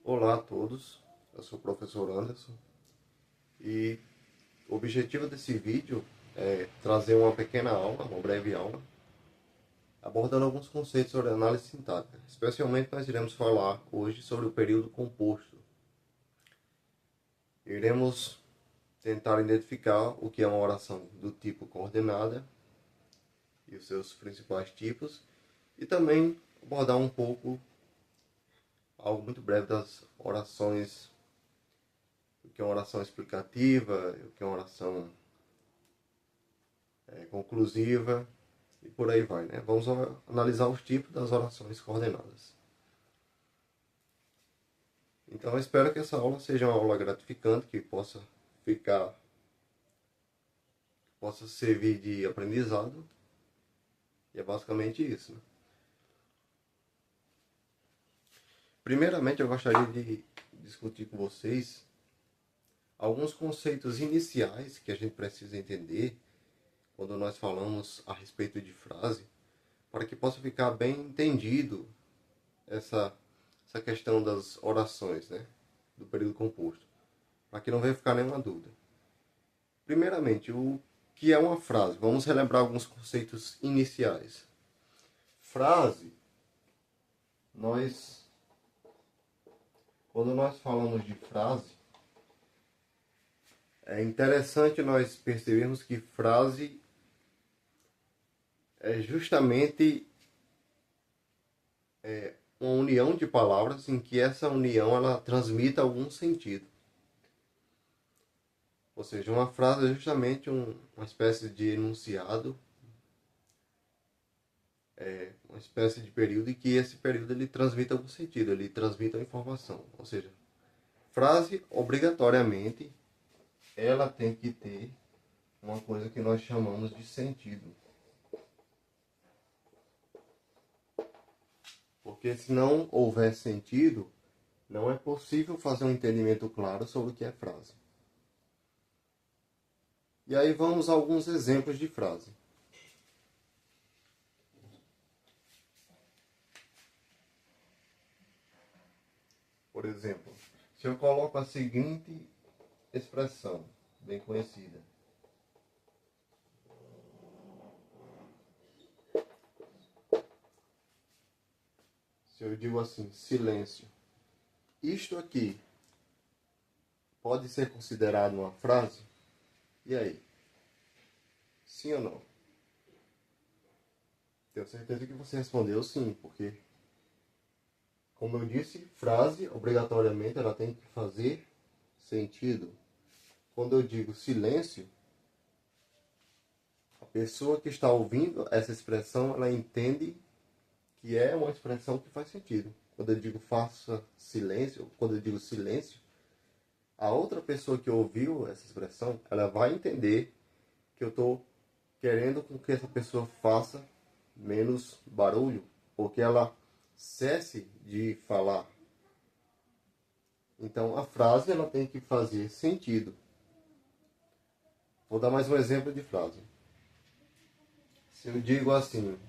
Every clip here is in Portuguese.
Olá a todos, eu sou o professor Anderson e o objetivo desse vídeo é trazer uma pequena aula, uma breve aula, abordando alguns conceitos sobre análise sintática. Especialmente nós iremos falar hoje sobre o período composto. Iremos tentar identificar o que é uma oração do tipo coordenada e os seus principais tipos e também abordar um pouco, algo muito breve das orações, o que é uma oração explicativa, o que é uma oração conclusiva e por aí vai, né? Vamos analisar os tipos das orações coordenadas. Então eu espero que essa aula seja uma aula gratificante, que possa servir de aprendizado. E é basicamente isso, né? Primeiramente eu gostaria de discutir com vocês alguns conceitos iniciais que a gente precisa entender quando nós falamos a respeito de frase, para que possa ficar bem entendido essa, essa questão das orações, né? Do período composto, para que não venha ficar nenhuma dúvida. Primeiramente, o que é uma frase? Vamos relembrar alguns conceitos iniciais. Frase, quando nós falamos de frase, é interessante nós percebermos que frase é justamente uma união de palavras em que essa união ela transmite algum sentido. Ou seja, uma frase é justamente uma espécie de enunciado, uma espécie de período em que esse período ele transmite algum sentido, ele transmite uma informação. Ou seja, frase, obrigatoriamente, ela tem que ter uma coisa que nós chamamos de sentido. Porque se não houver sentido, não é possível fazer um entendimento claro sobre o que é frase. E aí vamos a alguns exemplos de frase. Por exemplo, se eu coloco a seguinte expressão, bem conhecida. Se eu digo assim, silêncio. Isto aqui pode ser considerado uma frase? E aí? Sim ou não? Tenho certeza que você respondeu sim, porque, como eu disse, frase, obrigatoriamente, ela tem que fazer sentido. Quando eu digo silêncio, a pessoa que está ouvindo essa expressão, ela entende que é uma expressão que faz sentido. Quando eu digo faça silêncio, quando eu digo silêncio, a outra pessoa que ouviu essa expressão, ela vai entender que eu estou querendo com que essa pessoa faça menos barulho, ou que ela cesse de falar. Então a frase ela tem que fazer sentido. Vou dar mais um exemplo de frase. Se eu digo assim,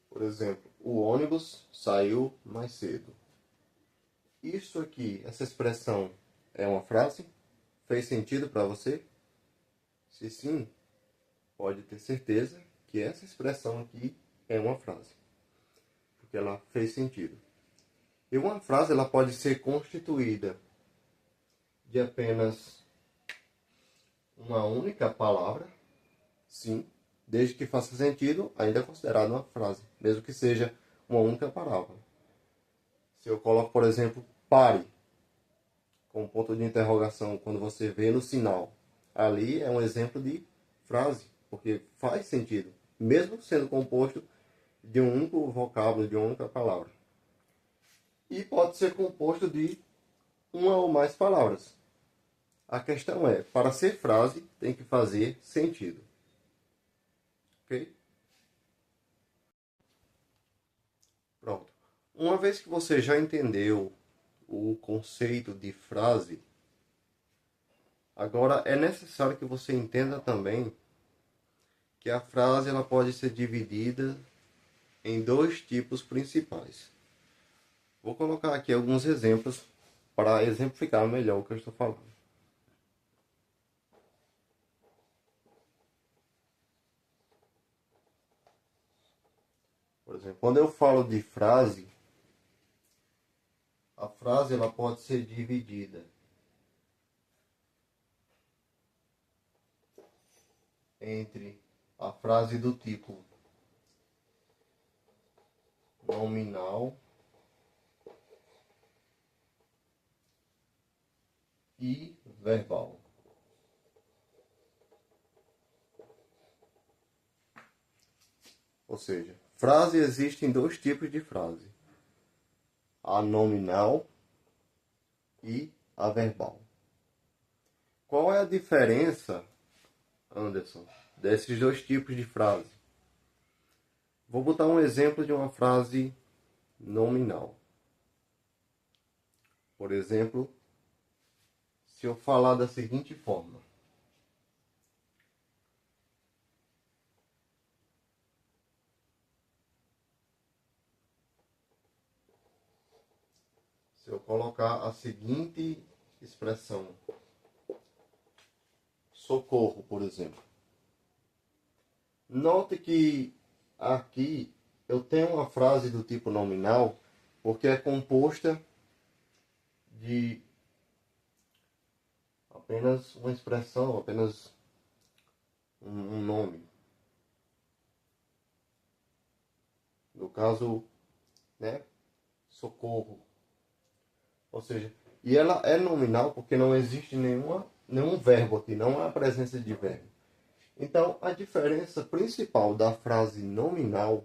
por exemplo, o ônibus saiu mais cedo. Isso aqui, essa expressão é uma frase? Fez sentido para você? Se sim, pode ter certeza que essa expressão aqui é uma frase, porque ela fez sentido. E uma frase ela pode ser constituída de apenas uma única palavra, sim, desde que faça sentido, ainda é considerado uma frase, mesmo que seja uma única palavra. Se eu coloco, por exemplo, pare, com ponto de interrogação, quando você vê no sinal, ali é um exemplo de frase, porque faz sentido, mesmo sendo composto de um único vocábulo, de uma única palavra. E pode ser composto de uma ou mais palavras. A questão é, para ser frase, tem que fazer sentido. Ok? Uma vez que você já entendeu o conceito de frase, agora é necessário que você entenda também que a frase ela pode ser dividida em dois tipos principais. Vou colocar aqui alguns exemplos para exemplificar melhor o que eu estou falando. Por exemplo, quando eu falo de frase, a frase ela pode ser dividida entre a frase do tipo nominal e verbal. Ou seja, frase existem dois tipos de frase: a nominal e a verbal. Qual é a diferença, Anderson, desses dois tipos de frase? Vou botar um exemplo de uma frase nominal. Por exemplo, se eu falar da seguinte forma: se eu colocar a seguinte expressão, socorro, por exemplo. Note que aqui eu tenho uma frase do tipo nominal porque é composta de apenas uma expressão, apenas um nome. No caso, né, socorro. Ou seja, e ela é nominal porque não existe nenhum verbo aqui, não há presença de verbo. Então, a diferença principal da frase nominal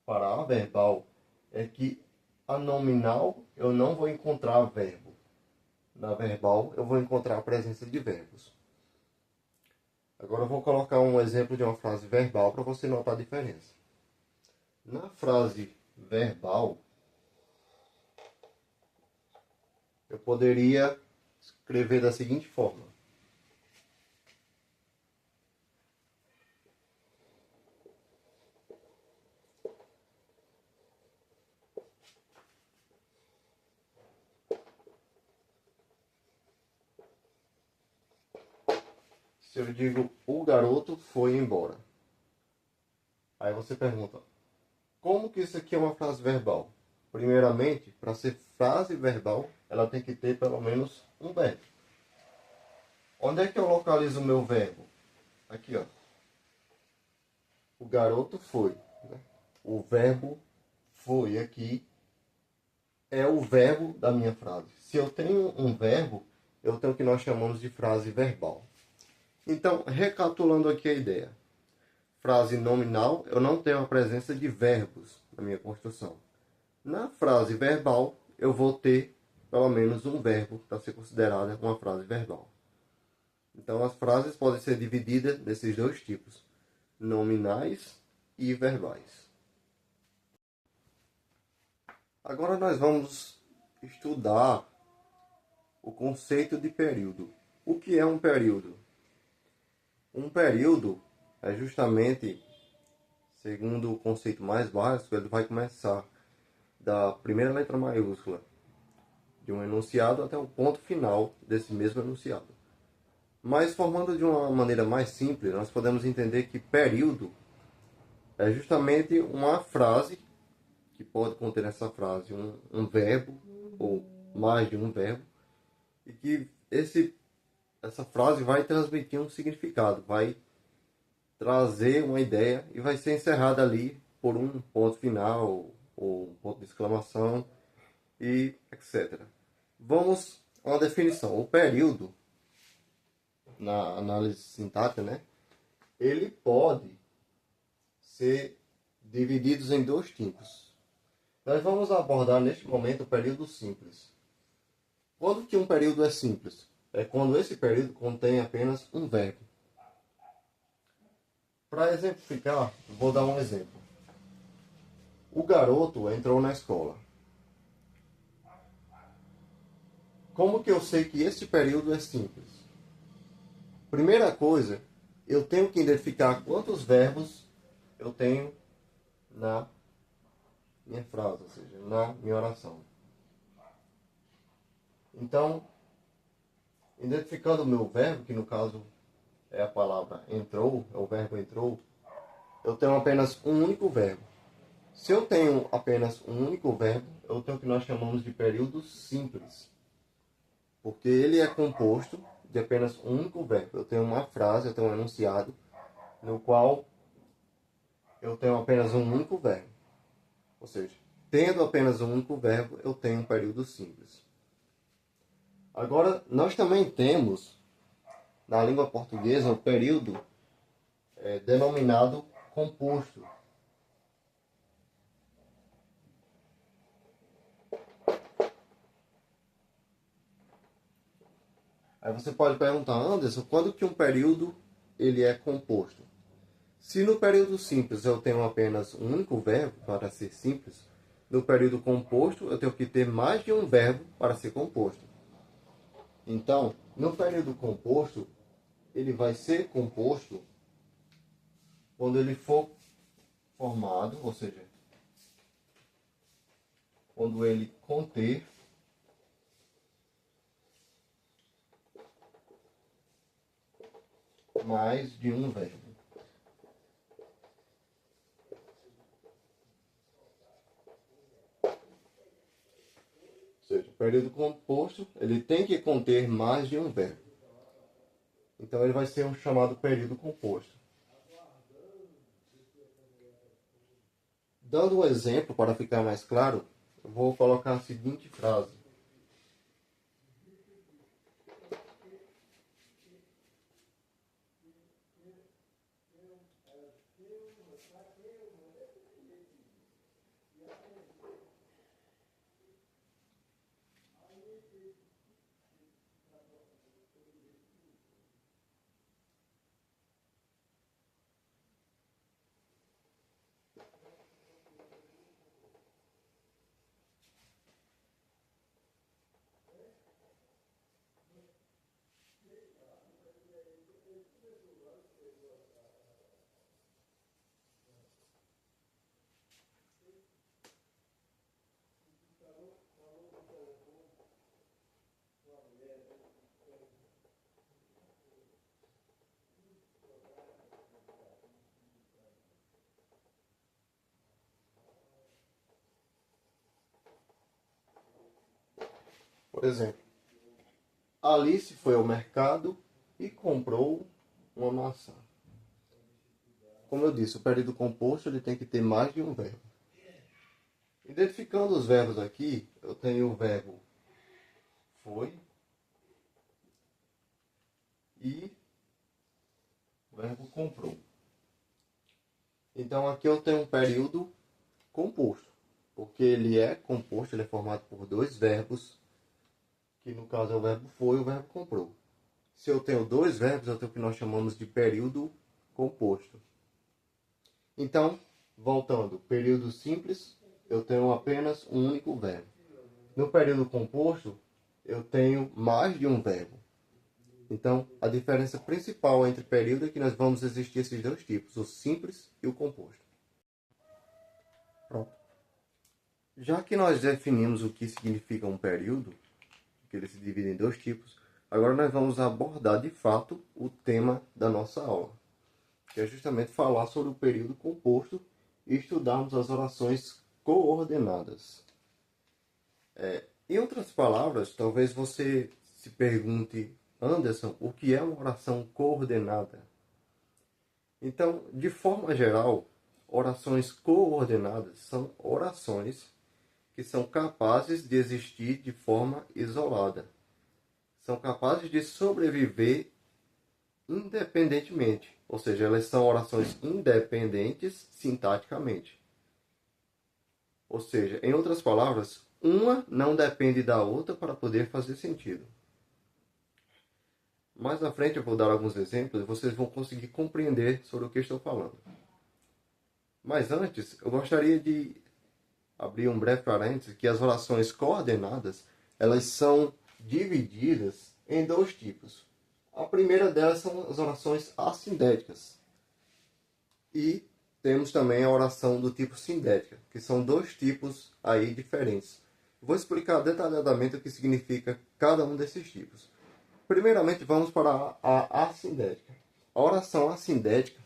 para a verbal é que a nominal eu não vou encontrar verbo. Na verbal eu vou encontrar a presença de verbos. Agora eu vou colocar um exemplo de uma frase verbal para você notar a diferença. Na frase verbal, eu poderia escrever da seguinte forma: se eu digo o garoto foi embora. Aí você pergunta, como que isso aqui é uma frase verbal? Primeiramente, para ser frase verbal, ela tem que ter pelo menos um verbo. Onde é que eu localizo o meu verbo? Aqui, ó. O garoto foi. Né? O verbo foi aqui é o verbo da minha frase. Se eu tenho um verbo, eu tenho o que nós chamamos de frase verbal. Então, recapitulando aqui a ideia. Frase nominal, eu não tenho a presença de verbos na minha construção. Na frase verbal, eu vou ter pelo menos um verbo para ser considerada uma frase verbal. Então, as frases podem ser divididas nesses dois tipos, nominais e verbais. Agora nós vamos estudar o conceito de período. O que é um período? Um período é justamente, segundo o conceito mais básico, ele vai começar da primeira letra maiúscula de um enunciado até o ponto final desse mesmo enunciado. Mas formando de uma maneira mais simples, nós podemos entender que período é justamente uma frase que pode conter nessa frase um verbo ou mais de um verbo e que essa frase vai transmitir um significado, vai trazer uma ideia e vai ser encerrada ali por um ponto final ou um ponto de exclamação e etc. Vamos a uma definição. O período, na análise sintática, né, ele pode ser dividido em dois tipos. Nós vamos abordar neste momento o período simples. Quando que um período é simples? É quando esse período contém apenas um verbo. Para exemplificar, vou dar um exemplo. O garoto entrou na escola. Como que eu sei que esse período é simples? Primeira coisa, eu tenho que identificar quantos verbos eu tenho na minha frase, ou seja, na minha oração. Então, identificando o meu verbo, que no caso é a palavra entrou, é o verbo entrou, eu tenho apenas um único verbo. Se eu tenho apenas um único verbo, eu tenho o que nós chamamos de período simples. Porque ele é composto de apenas um único verbo. Eu tenho uma frase, eu tenho um enunciado, no qual eu tenho apenas um único verbo. Ou seja, tendo apenas um único verbo, eu tenho um período simples. Agora, nós também temos, na língua portuguesa, o período denominado composto. Aí você pode perguntar, Anderson, quando que um período ele é composto? Se no período simples eu tenho apenas um único verbo para ser simples, no período composto eu tenho que ter mais de um verbo para ser composto. Então, no período composto, ele vai ser composto quando ele for formado, ou seja, quando ele conter mais de um verbo. Ou seja, o período composto ele tem que conter mais de um verbo. Então ele vai ser um chamado período composto. Dando um exemplo para ficar mais claro, eu vou colocar a seguinte frase. Por exemplo, Alice foi ao mercado e comprou uma maçã. Como eu disse, o período composto ele tem que ter mais de um verbo. Identificando os verbos aqui, eu tenho o verbo foi e o verbo comprou. Então aqui eu tenho um período composto, porque ele é composto, ele é formado por dois verbos, que no caso é o verbo foi e o verbo comprou. Se eu tenho dois verbos, eu tenho o que nós chamamos de período composto. Então, voltando, período simples, eu tenho apenas um único verbo. No período composto, eu tenho mais de um verbo. Então, a diferença principal entre período é que nós vamos existir esses dois tipos, o simples e o composto. Pronto. Já que nós definimos o que significa um período, que ele se divide em dois tipos, agora nós vamos abordar de fato o tema da nossa aula, que é justamente falar sobre o período composto e estudarmos as orações coordenadas. Em outras palavras, talvez você se pergunte, Anderson, o que é uma oração coordenada? Então, de forma geral, orações coordenadas são orações que são capazes de existir de forma isolada. São capazes de sobreviver independentemente. Ou seja, elas são orações independentes sintaticamente. Ou seja, em outras palavras, uma não depende da outra para poder fazer sentido. Mais à frente eu vou dar alguns exemplos e vocês vão conseguir compreender sobre o que estou falando. Mas antes, eu gostaria de abrir um breve parênteses, que as orações coordenadas, elas são divididas em dois tipos. A primeira delas são as orações assindéticas. E temos também a oração do tipo sindética, que são dois tipos aí diferentes. Vou explicar detalhadamente o que significa cada um desses tipos. Primeiramente, vamos para a assindética. A oração assindética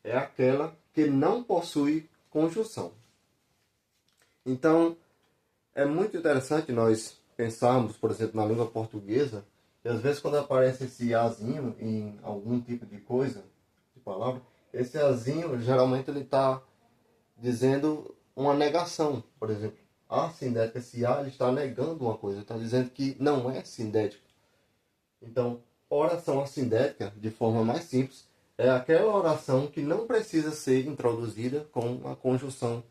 é aquela que não possui conjunção. Então, é muito interessante nós pensarmos, por exemplo, na língua portuguesa, e às vezes quando aparece esse azinho em algum tipo de coisa, de palavra, esse azinho geralmente ele está dizendo uma negação. Por exemplo, a sindética, esse a, ele está negando uma coisa, está dizendo que não é sindético. Então, oração assindética, de forma mais simples, é aquela oração que não precisa ser introduzida com a conjunção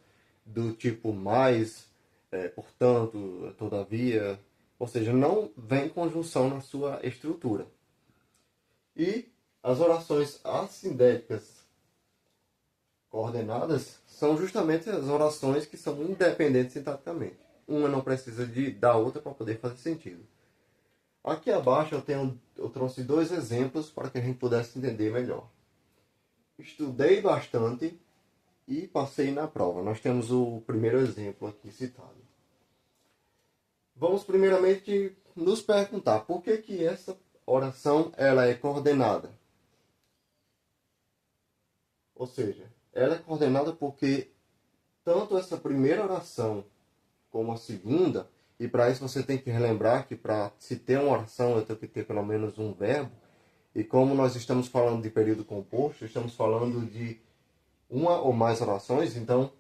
do tipo mais, portanto, todavia, ou seja, não vem conjunção na sua estrutura. E as orações assindéticas coordenadas são justamente as orações que são independentes sintaticamente. Uma não precisa da outra para poder fazer sentido. Aqui abaixo eu trouxe dois exemplos para que a gente pudesse entender melhor. Estudei bastante e passei na prova. Nós temos o primeiro exemplo aqui citado. Vamos primeiramente nos perguntar por que essa oração ela é coordenada. Ou seja, ela é coordenada porque tanto essa primeira oração como a segunda, e para isso você tem que relembrar que para se ter uma oração eu tenho que ter pelo menos um verbo, e como nós estamos falando de período composto, estamos falando de uma ou mais orações, então,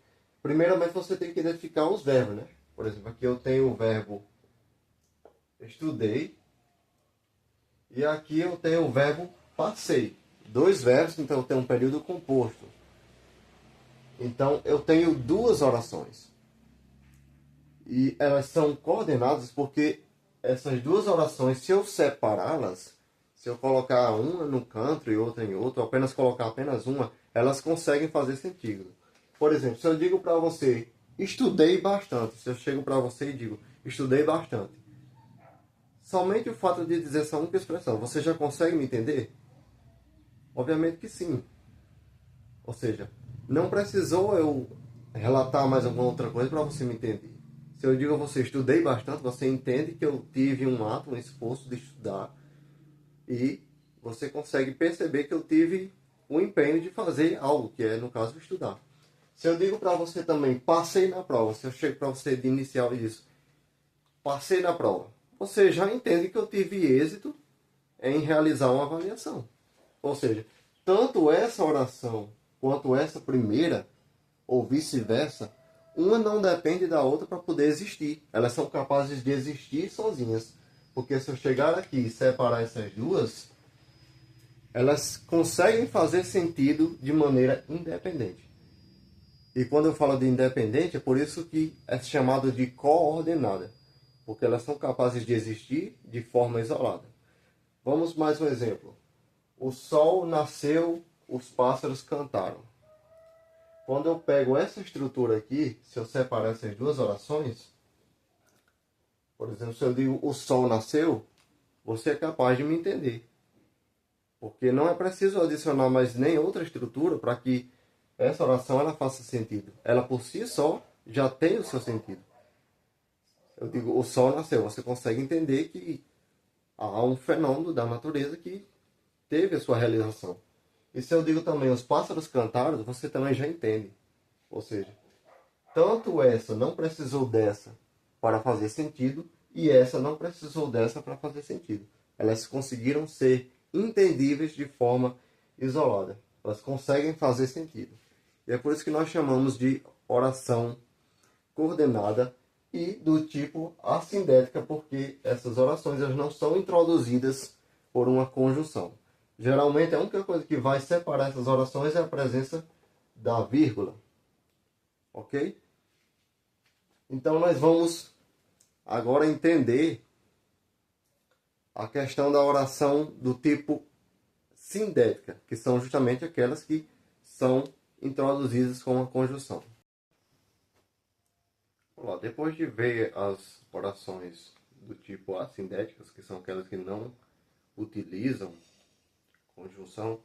primeiramente você tem que identificar os verbos, né? Por exemplo, aqui eu tenho o verbo estudei, e aqui eu tenho o verbo passei. Dois verbos, então eu tenho um período composto. Então, eu tenho duas orações. E elas são coordenadas porque essas duas orações, se eu separá-las, se eu colocar uma num canto e outra em outro, ou apenas colocar apenas uma, elas conseguem fazer sentido. Por exemplo, se eu digo para você, estudei bastante. Se eu chego para você e digo, estudei bastante. Somente o fato de dizer essa única expressão, você já consegue me entender? Obviamente que sim. Ou seja, não precisou eu relatar mais alguma outra coisa para você me entender. Se eu digo a você, estudei bastante, você entende que eu tive um ato, um esforço de estudar e você consegue perceber que eu tive o empenho de fazer algo, que é, no caso, estudar. Se eu digo para você também, passei na prova, se eu chego para você de inicial e diz, passei na prova, você já entende que eu tive êxito em realizar uma avaliação. Ou seja, tanto essa oração quanto essa primeira, ou vice-versa, uma não depende da outra para poder existir. Elas são capazes de existir sozinhas. Porque se eu chegar aqui e separar essas duas, elas conseguem fazer sentido de maneira independente. E quando eu falo de independente, é por isso que é chamado de coordenada. Porque elas são capazes de existir de forma isolada. Vamos mais um exemplo. O sol nasceu, os pássaros cantaram. Quando eu pego essa estrutura aqui, se eu separar essas duas orações, por exemplo, se eu digo o sol nasceu, você é capaz de me entender. Porque não é preciso adicionar mais nem outra estrutura para que essa oração ela faça sentido. Ela por si só já tem o seu sentido. Eu digo o sol nasceu, você consegue entender que há um fenômeno da natureza que teve a sua realização. E se eu digo também os pássaros cantaram, você também já entende. Ou seja, tanto essa não precisou dessa para fazer sentido, e essa não precisou dessa para fazer sentido. Elas conseguiram ser entendíveis de forma isolada. Elas conseguem fazer sentido. E é por isso que nós chamamos de oração coordenada e do tipo assindética, porque essas orações elas não são introduzidas por uma conjunção. Geralmente, a única coisa que vai separar essas orações é a presença da vírgula. Ok? Então, nós vamos agora entender a questão da oração do tipo sindética, que são justamente aquelas que são introduzidas com a conjunção. Olá, depois de ver as orações do tipo assindéticas, que são aquelas que não utilizam conjunção,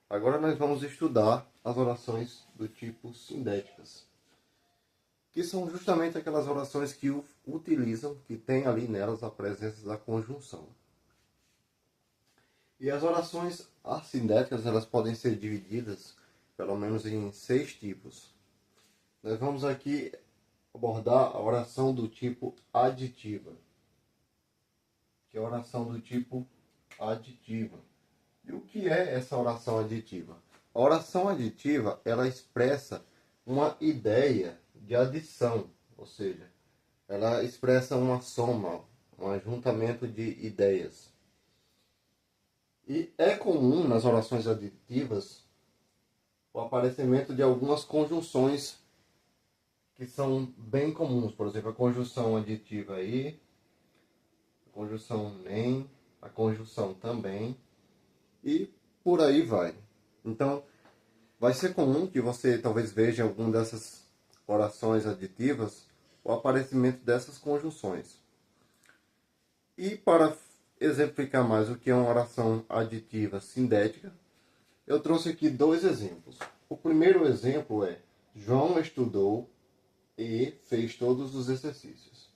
agora nós vamos estudar as orações do tipo sindéticas, que são justamente aquelas orações que utilizam, que tem ali nelas a presença da conjunção. E as orações assindéticas, elas podem ser divididas pelo menos em 6 tipos. Nós vamos aqui abordar a oração do tipo aditiva, que é a oração do tipo aditiva. E o que é essa oração aditiva? A oração aditiva, ela expressa uma ideia de adição, ou seja, ela expressa uma soma, um ajuntamento de ideias. E é comum nas orações aditivas o aparecimento de algumas conjunções que são bem comuns. Por exemplo, a conjunção aditiva e, a conjunção nem, a conjunção também e por aí vai. Então, vai ser comum que você talvez veja em alguma dessas orações aditivas o aparecimento dessas conjunções. E para exemplificar mais o que é uma oração aditiva sindética, eu trouxe aqui 2 exemplos. O primeiro exemplo é: João estudou e fez todos os exercícios.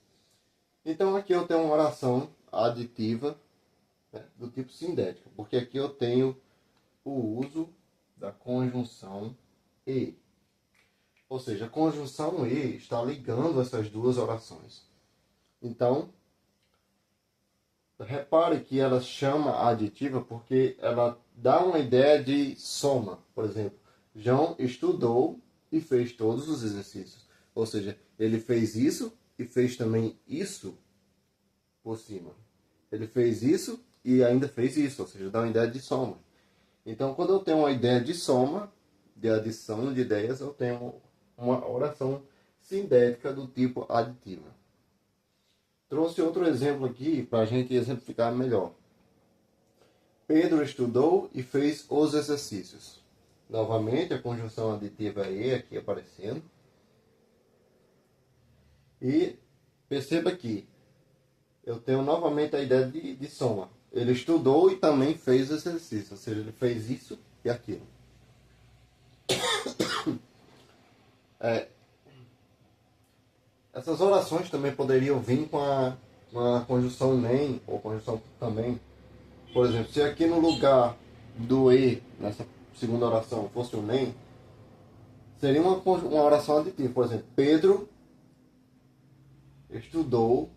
Então aqui eu tenho uma oração aditiva, né, do tipo sindética, porque aqui eu tenho o uso da conjunção e. Ou seja, a conjunção e está ligando essas duas orações. Então, repare que ela chama aditiva porque ela dá uma ideia de soma. Por exemplo, João estudou e fez todos os exercícios. Ou seja, ele fez isso e fez também isso por cima. Ele fez isso e ainda fez isso, ou seja, dá uma ideia de soma. Então, quando eu tenho uma ideia de soma, de adição de ideias, eu tenho uma oração sindética do tipo aditiva. Trouxe outro exemplo aqui para a gente exemplificar melhor. Pedro estudou e fez os exercícios. Novamente, a conjunção aditiva e aqui aparecendo. E perceba que eu tenho novamente a ideia de soma. Ele estudou e também fez o exercício, ou seja, ele fez isso e aquilo. Essas orações também poderiam vir com uma conjunção nem ou conjunção também. Por exemplo, se aqui no lugar do e, nessa segunda oração, fosse o nem, seria uma oração aditiva. Por exemplo, Pedro estudou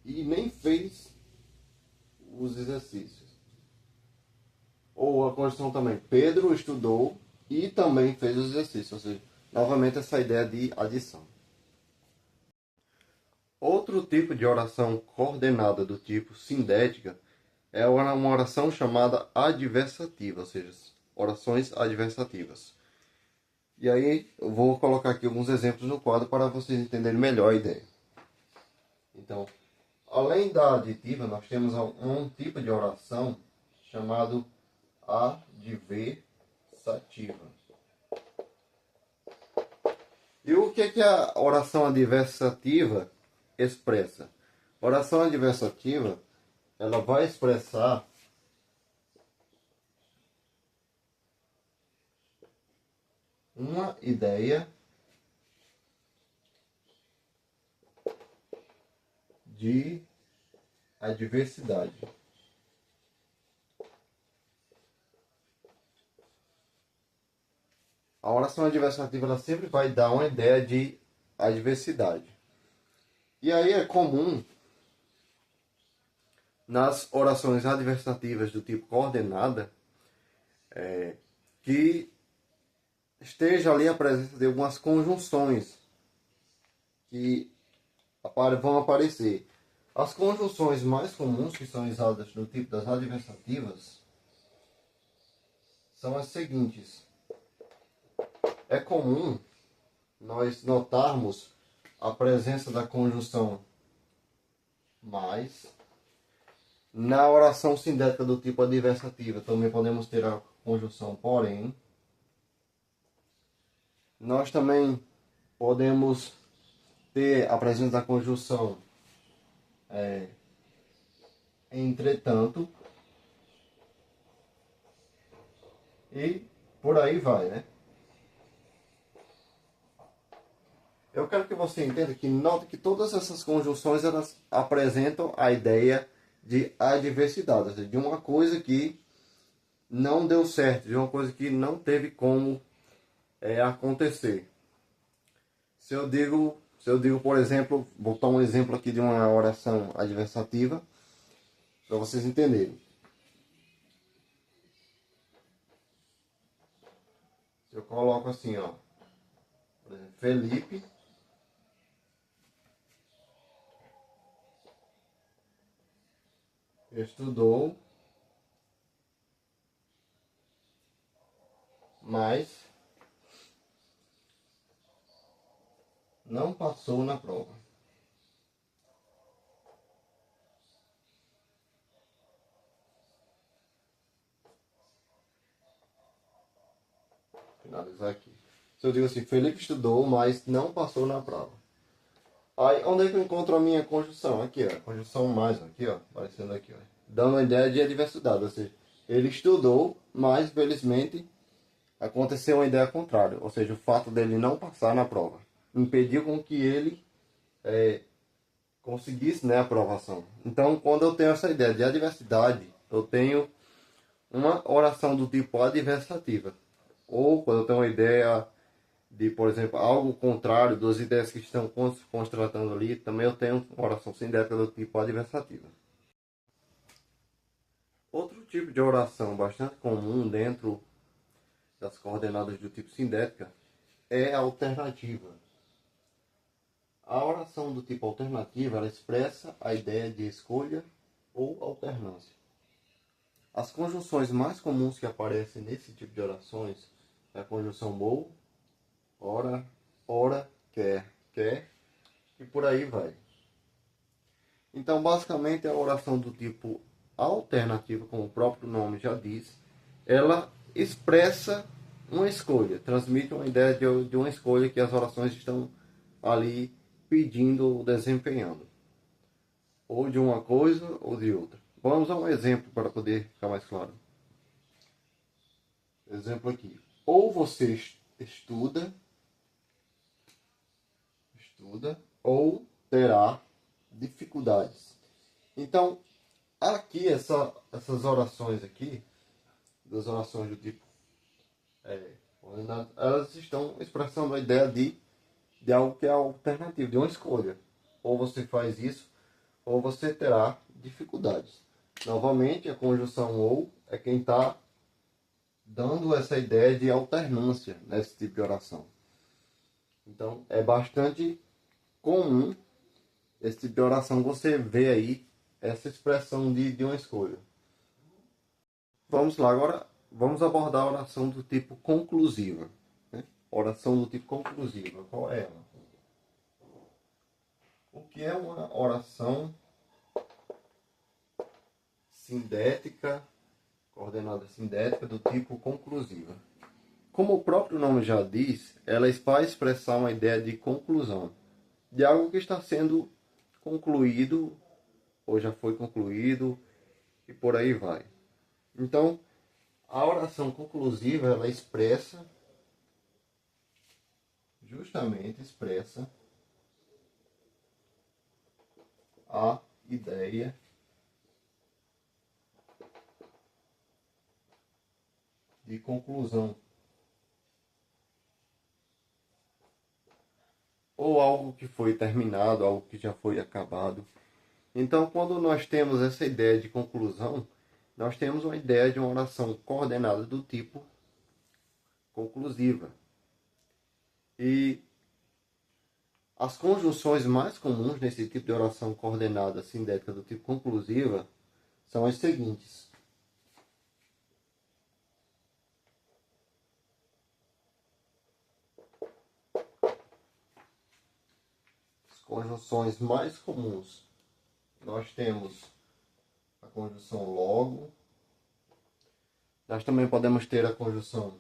e nem fez os exercícios. Ou a conjunção também, Pedro estudou e também fez os exercícios. Ou seja, novamente essa ideia de adição. Outro tipo de oração coordenada do tipo sindética é uma oração chamada adversativa, ou seja, orações adversativas. E aí eu vou colocar aqui alguns exemplos no quadro para vocês entenderem melhor a ideia. Então, além da aditiva, nós temos um tipo de oração chamado adversativa. E o que a oração adversativa expressa? A oração adversativa, ela vai expressar uma ideia de adversidade. A oração adversativa ela sempre vai dar uma ideia de adversidade. E aí é comum nas orações adversativas do tipo coordenada que esteja ali a presença de algumas conjunções que vão aparecer. As conjunções mais comuns que são usadas no tipo das adversativas são as seguintes. É comum nós notarmos a presença da conjunção mais. Na oração sindética do tipo adversativa também podemos ter a conjunção porém. Nós também podemos ter a presença da conjunção entretanto, e por aí vai, né? Eu quero que você entenda que note que todas essas conjunções elas apresentam a ideia de adversidade, ou seja, de uma coisa que não deu certo, de uma coisa que não teve como acontecer. Se eu digo, por exemplo, vou botar um exemplo aqui de uma oração adversativa para vocês entenderem. Eu coloco assim, ó, por exemplo, Felipe estudou, mas não passou na prova. Finalizar aqui. Se eu digo assim, Felipe estudou, mas não passou na prova. Aí, onde é que eu encontro a minha conjunção? Aqui, ó. A conjunção mais, aqui, ó. Aparecendo aqui, ó. Dando a ideia de adversidade. Ou seja, ele estudou, mas, felizmente, aconteceu uma ideia contrária. Ou seja, o fato dele não passar na prova impediu com que ele conseguisse, né, a aprovação. Então, quando eu tenho essa ideia de adversidade, eu tenho uma oração do tipo adversativa. Ou quando eu tenho uma ideia de, por exemplo, algo contrário, duas ideias que estão contrastando ali, também eu tenho uma oração sindética do tipo adversativa. Outro tipo de oração bastante comum dentro das coordenadas do tipo sindética é a alternativa. A oração do tipo alternativa ela expressa a ideia de escolha ou alternância. As conjunções mais comuns que aparecem nesse tipo de orações é a conjunção ou, ora, ora, quer, quer e por aí vai. Então, basicamente, a oração do tipo alternativa, como o próprio nome já diz, ela expressa uma escolha, transmite uma ideia de uma escolha que as orações estão ali pedindo ou desempenhando, ou de uma coisa ou de outra. Vamos a um exemplo para poder ficar mais claro. Exemplo aqui. Ou você estuda, ou terá dificuldades. Então, aqui, essas orações aqui, das orações do tipo, elas estão expressando a ideia de algo que é alternativo, de uma escolha. Ou você faz isso, ou você terá dificuldades. Novamente, a conjunção ou é quem está dando essa ideia de alternância nesse tipo de oração. Então, é bastante comum esse tipo de oração você vê aí essa expressão de uma escolha. Vamos lá, agora vamos abordar a oração do tipo conclusiva. Né? Oração do tipo conclusiva, qual é ela? O que é uma oração sindética, coordenada sindética do tipo conclusiva? Como o próprio nome já diz, ela vai expressar uma ideia de conclusão, de algo que está sendo concluído, ou já foi concluído, e por aí vai. Então, a oração conclusiva, ela justamente expressa a ideia de conclusão. Ou algo que foi terminado, algo que já foi acabado. Então, quando nós temos essa ideia de conclusão, nós temos uma ideia de uma oração coordenada do tipo conclusiva. E as conjunções mais comuns nesse tipo de oração coordenada sindética do tipo conclusiva são as seguintes. As conjunções mais comuns, nós temos a conjunção logo. Nós também podemos ter a conjunção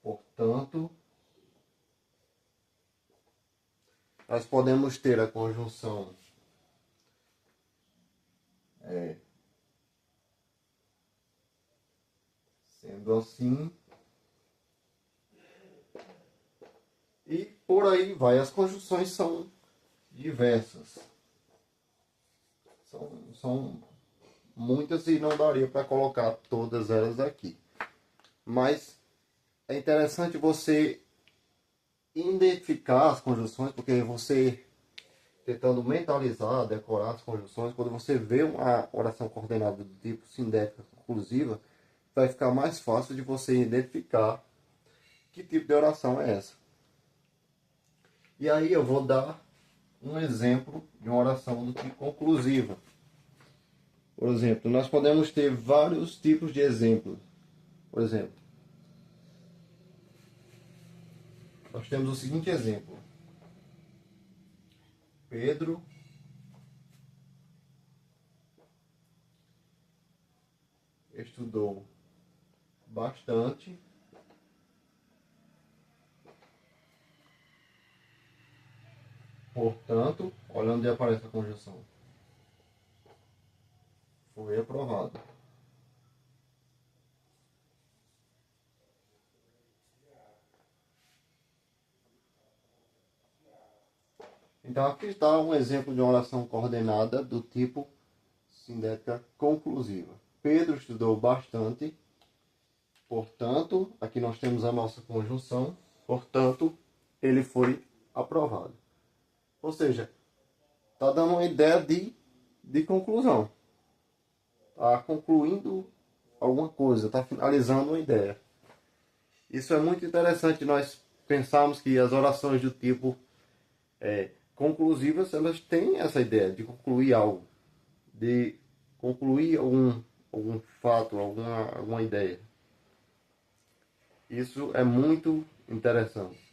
portanto. nós podemos ter a conjunção sendo assim, e por aí vai. As conjunções são diversas, são muitas e não daria para colocar todas elas aqui, mas é interessante você identificar as conjunções, porque você tentando mentalizar, decorar as conjunções, quando você vê uma oração coordenada do tipo sindética conclusiva, vai ficar mais fácil de você identificar que tipo de oração é essa. E aí eu vou dar um exemplo de uma oração do tipo conclusiva. Por exemplo, nós podemos ter vários tipos de exemplos. Por exemplo, nós temos o seguinte exemplo. Pedro estudou bastante, portanto, olha onde aparece a conjunção. Foi aprovado. Então aqui está um exemplo de uma oração coordenada do tipo sindética conclusiva. Pedro estudou bastante, portanto, aqui nós temos a nossa conjunção, portanto, ele foi aprovado. Ou seja, está dando uma ideia de conclusão. Está concluindo alguma coisa, está finalizando uma ideia. Isso é muito interessante nós pensarmos que as orações do tipo conclusivas, elas têm essa ideia de concluir algo, de concluir algum fato, alguma ideia. Isso é muito interessante.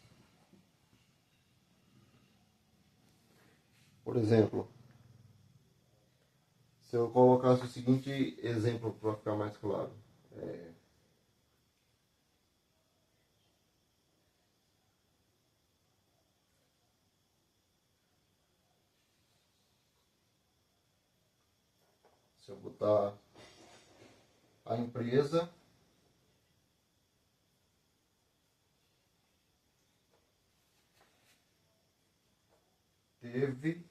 Por exemplo, se eu colocasse o seguinte exemplo para ficar mais claro. Se eu botar a empresa teve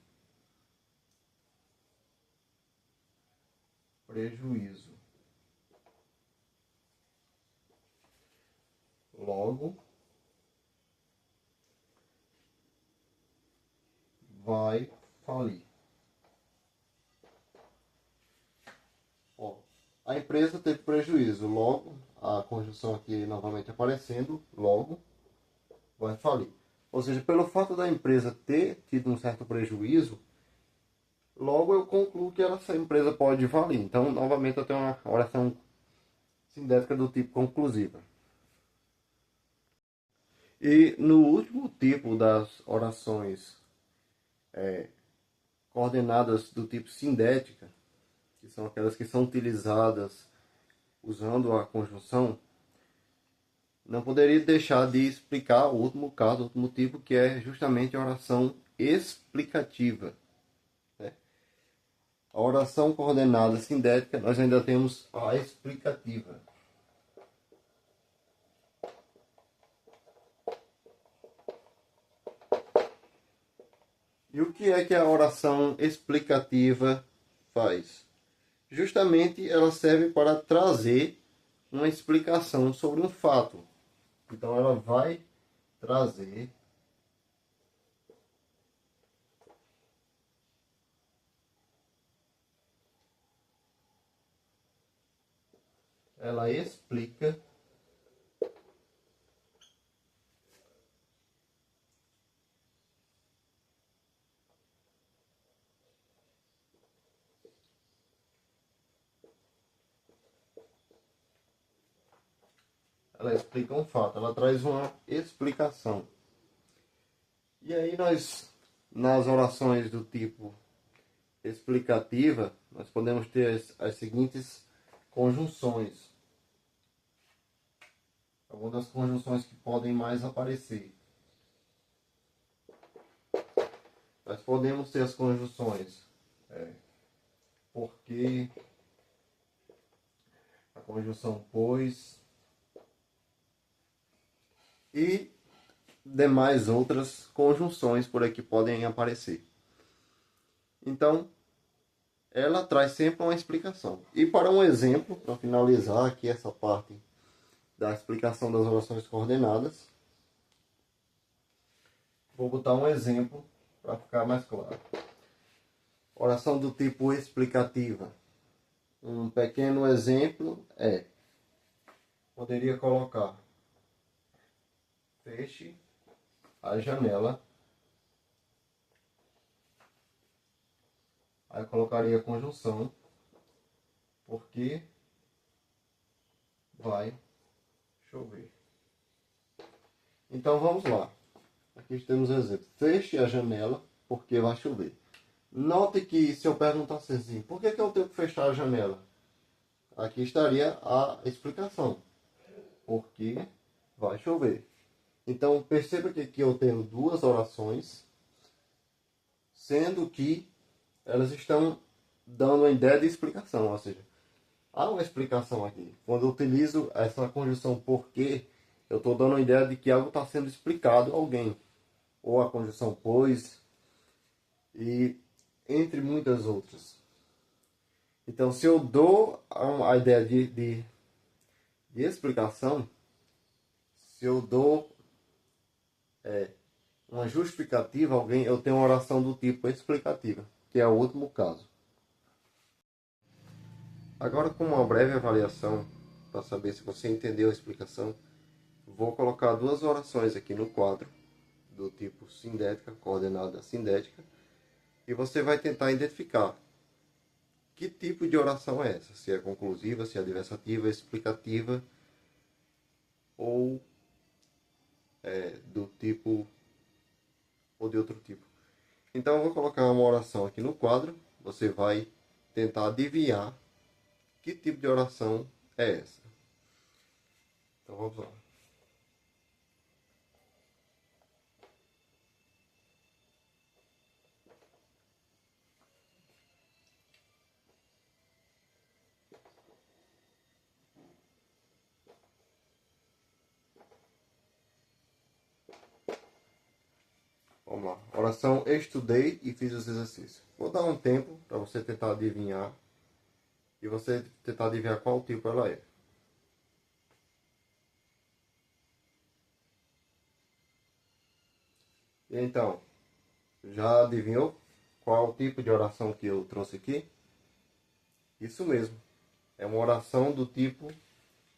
prejuízo. Logo, vai falir. Ó, a empresa teve prejuízo. Logo, a conjunção aqui novamente aparecendo, logo, vai falir. Ou seja, pelo fato da empresa ter tido um certo prejuízo, logo eu concluo que essa empresa pode falir. Então, novamente, eu tenho uma oração sindética do tipo conclusiva. E no último tipo das orações coordenadas do tipo sindética, que são aquelas que são utilizadas usando a conjunção, não poderia deixar de explicar o último caso, o último tipo, que é justamente a oração explicativa. A oração coordenada sindética, nós ainda temos a explicativa. E o que é que a oração explicativa faz? Justamente ela serve para trazer uma explicação sobre um fato. Então ela vai trazer ela explica um fato, ela traz uma explicação. E aí nós, nas orações do tipo explicativa, nós podemos ter as seguintes conjunções. Algumas das conjunções que podem mais aparecer. nós podemos ter as conjunções porque, a conjunção pois e demais outras conjunções por aqui podem aparecer. Então, ela traz sempre uma explicação. E para um exemplo, para finalizar aqui essa parte da explicação das orações coordenadas, vou botar um exemplo para ficar mais claro. Oração do tipo explicativa. Um pequeno exemplo poderia colocar: feche a janela. Aí eu colocaria a conjunção, porque vai chover. Então vamos lá. Aqui temos o exemplo. Feche a janela, porque vai chover. Note que se eu perguntasse assim, por que eu tenho que fechar a janela? Aqui estaria a explicação. Porque vai chover. Então perceba que aqui eu tenho duas orações, sendo que elas estão dando uma ideia de explicação. Ou seja, há uma explicação aqui. Quando eu utilizo essa conjunção porque, eu estou dando uma ideia de que algo está sendo explicado a alguém. Ou a conjunção pois, e entre muitas outras. Então, se eu dou a ideia de explicação, se eu dou uma justificativa a alguém, eu tenho uma oração do tipo explicativa, que é o último caso. Agora, com uma breve avaliação, para saber se você entendeu a explicação, vou colocar duas orações aqui no quadro, do tipo sindética, coordenada sindética, e você vai tentar identificar que tipo de oração é essa, se é conclusiva, se é adversativa, explicativa, ou do tipo, ou de outro tipo. Então eu vou colocar uma oração aqui no quadro, você vai tentar adivinhar que tipo de oração é essa. Então vamos lá. Vamos lá. Oração estudei e fiz os exercícios. Vou dar um tempo para você tentar adivinhar e você tentar adivinhar qual tipo ela é. E então, já adivinhou qual tipo de oração que eu trouxe aqui? Isso mesmo. É uma oração do tipo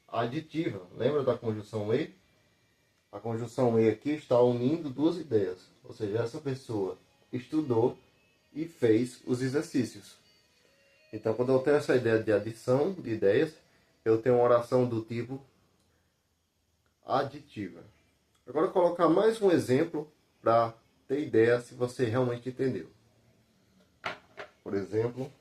aditiva. Lembra da conjunção e? A conjunção e aqui está unindo duas ideias. Ou seja, essa pessoa estudou e fez os exercícios. Então, quando eu tenho essa ideia de adição de ideias, eu tenho uma oração do tipo aditiva. Agora, eu vou colocar mais um exemplo para ter ideia se você realmente entendeu. Por exemplo,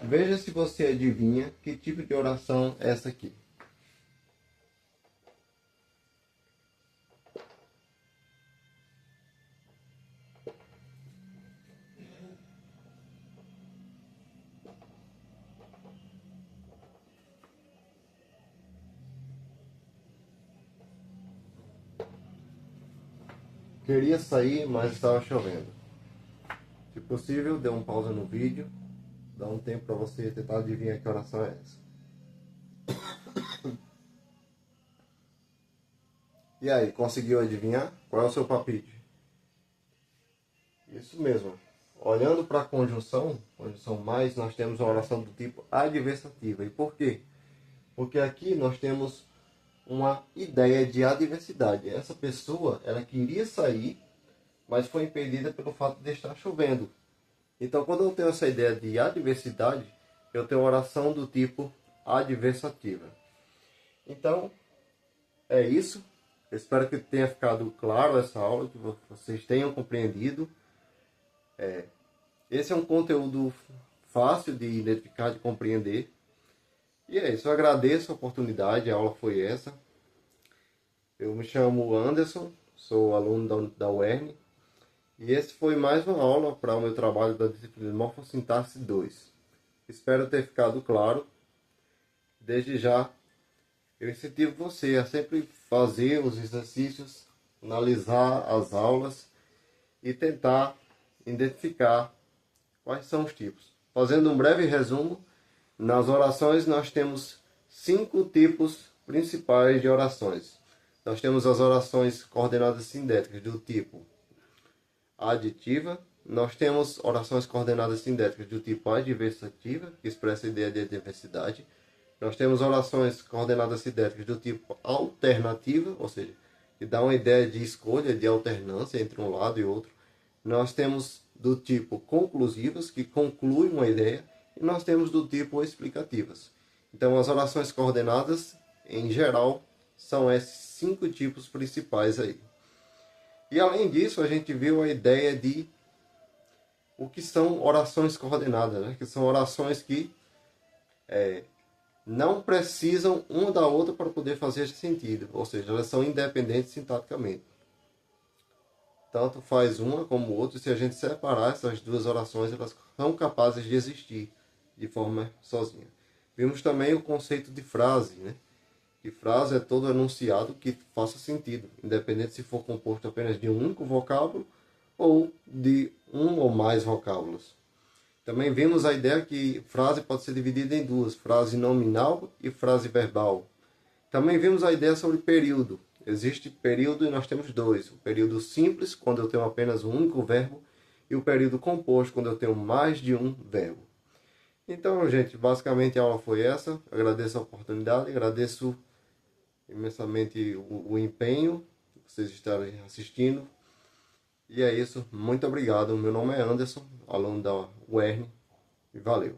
veja se você adivinha que tipo de oração é essa aqui. Queria sair, mas estava chovendo. Se possível, dê um pausa no vídeo. Dá um tempo para você tentar adivinhar que oração é essa. E aí, conseguiu adivinhar? Qual é o seu palpite? Isso mesmo. Olhando para a conjunção mais, nós temos uma oração do tipo adversativa. E por quê? Porque aqui nós temos uma ideia de adversidade. Essa pessoa, ela queria sair, mas foi impedida pelo fato de estar chovendo. Então, quando eu tenho essa ideia de adversidade, eu tenho uma oração do tipo adversativa. Então, é isso. Eu espero que tenha ficado claro essa aula, que vocês tenham compreendido. Esse é um conteúdo fácil de identificar, de compreender. E é isso, eu agradeço a oportunidade, a aula foi essa. Eu me chamo Anderson, sou aluno da UERN e esse foi mais uma aula para o meu trabalho da disciplina Morfossintaxe 2. Espero ter ficado claro. Desde já, eu incentivo você a sempre fazer os exercícios, analisar as aulas e tentar identificar quais são os tipos. Fazendo um breve resumo, nas orações nós temos 5 tipos principais de orações. Nós temos as orações coordenadas sindéticas do tipo aditiva. Nós temos orações coordenadas sindéticas do tipo adversativa, que expressa a ideia de adversidade. Nós temos orações coordenadas sindéticas do tipo alternativa, ou seja, que dá uma ideia de escolha, de alternância entre um lado e outro. Nós temos do tipo conclusivas, que concluem uma ideia. E nós temos do tipo explicativas. Então, as orações coordenadas, em geral, são esses 5 tipos principais aí. E além disso, a gente viu a ideia de o que são orações coordenadas, né? Que são orações que não precisam uma da outra para poder fazer sentido, ou seja, elas são independentes sintaticamente. Tanto faz uma como outra, se a gente separar essas duas orações, elas são capazes de existir de forma sozinha. Vimos também o conceito de frase, né? Que frase é todo enunciado que faça sentido, independente se for composto apenas de um único vocábulo ou de um ou mais vocábulos. Também vimos a ideia que frase pode ser dividida em duas, frase nominal e frase verbal. Também vimos a ideia sobre período. Existe período e nós temos dois. O período simples, quando eu tenho apenas um único verbo, e o período composto, quando eu tenho mais de um verbo. Então, gente, basicamente a aula foi essa. Agradeço a oportunidade, agradeço imensamente o empenho que vocês estarem assistindo. E é isso. Muito obrigado. Meu nome é Anderson, aluno da UERN, e valeu.